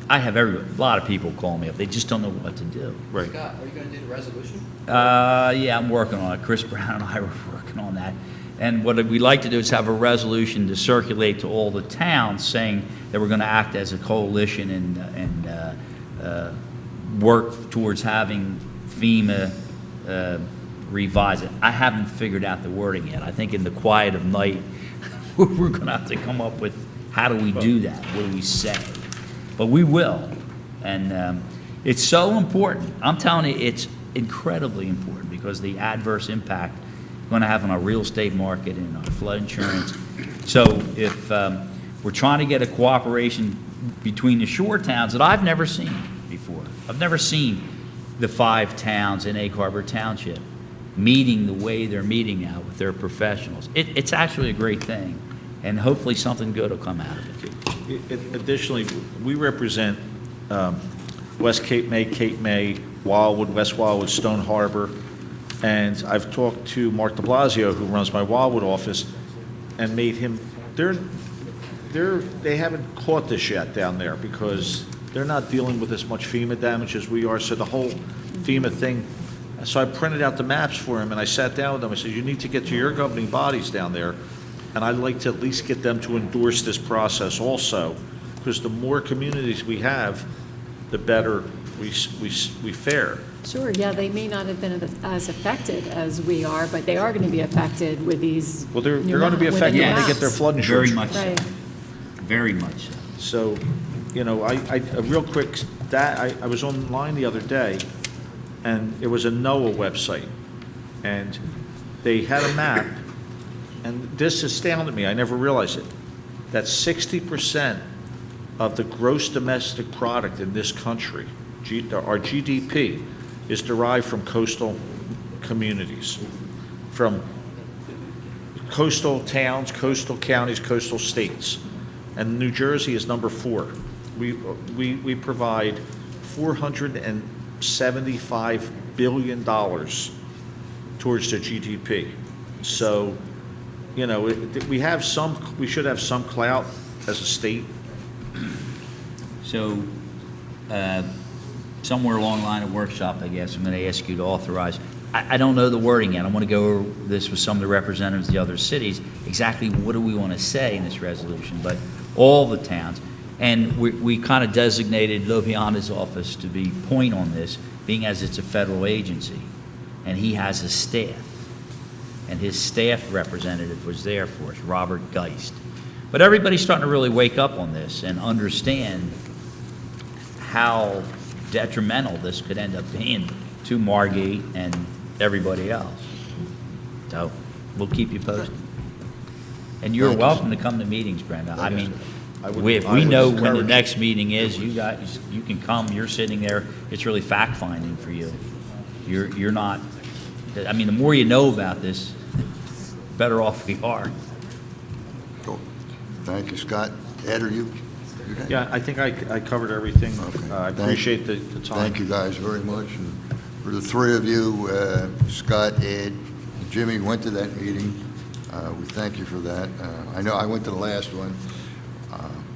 I have a lot of people calling me up, they just don't know what to do. Right. Scott, are you going to do the resolution? Yeah, I'm working on it. Chris Brown and I were working on that. And what we'd like to do is have a resolution to circulate to all the towns saying that we're going to act as a coalition and work towards having FEMA revise it. I haven't figured out the wording yet. I think in the quiet of night, we're going to have to come up with how do we do that? What do we say? But we will. And it's so important. I'm telling you, it's incredibly important, because of the adverse impact going to have on our real estate market and our flood insurance. So if we're trying to get a cooperation between the shore towns that I've never seen before. I've never seen the 5 towns in Egg Harbor Township meeting the way they're meeting now with their professionals. It's actually a great thing, and hopefully something good will come out of it. Additionally, we represent West Cape May, Wildwood, West Wildwood, Stone Harbor, and I've talked to Mark de Blasio, who runs my Wildwood office, and made him, they haven't caught this yet down there because they're not dealing with as much FEMA damage as we are, so the whole FEMA thing. So I printed out the maps for him, and I sat down with him. I said, you need to get to your governing bodies down there, and I'd like to at least get them to endorse this process also, because the more communities we have, the better we fare. Sure, yeah, they may not have been as affected as we are, but they are going to be affected with these. Well, they're going to be affected when they get their flood insurance. Very much so. Right. Very much so. So, you know, I real quick, I was online the other day, and it was a NOAA website, and they had a map, and this astounded me, I never realized it, that 60% of the gross domestic product in this country, our GDP, is derived from coastal communities, from coastal towns, coastal counties, coastal states. And New Jersey is number 4. We provide $475 billion towards the GDP. So, you know, we should have some clout as a state. So, somewhere along the line of workshop, I guess, I'm going to ask you to authorize. I don't know the wording yet. I want to go over this with some of the representatives of the other cities, exactly what do we want to say in this resolution, but all the towns. And we kind of designated Loviana's office to be point on this, being as it's a federal agency, and he has a staff. And his staff representative was there for us, Robert Geist. But everybody's starting to really wake up on this and understand how detrimental this could end up being to Margate and everybody else. So we'll keep you posted. And you're welcome to come to meetings, Brenda. I mean, if we know when the next meeting is, you can come, you're sitting there, it's really fact-finding for you. You're not, I mean, the more you know about this, better off we are. Cool. Thank you, Scott. Ed, are you? Yeah, I think I covered everything. Okay. I appreciate the time. Thank you guys very much. And for the 3 of you, Scott, Ed, and Jimmy went to that meeting. We thank you for that. I know I went to the last one.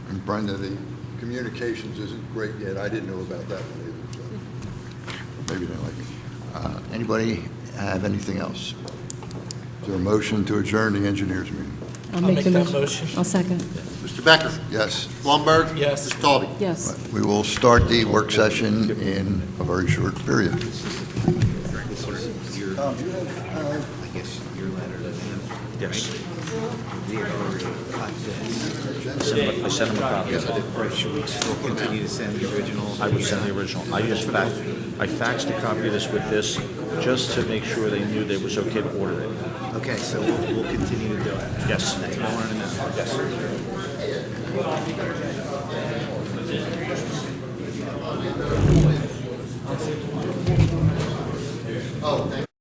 And Brenda, the communications isn't great yet. I didn't know about that one either, so maybe they like it. Anybody have anything else? Is there a motion to adjourn the engineers meeting? I'll make the that motion. I'll second. Mr. Becker? Yes. Blumberg? Yes. Mr. Talby? Yes. We will start the work session in a very short period. Yes. I sent him a copy. Should we still continue to send the original? I would send the original. I faxed a copy of this with this, just to make sure they knew that it was okay to order it. Okay, so we'll continue to do it. Yes. I want to know. Yes. Oh, thank you.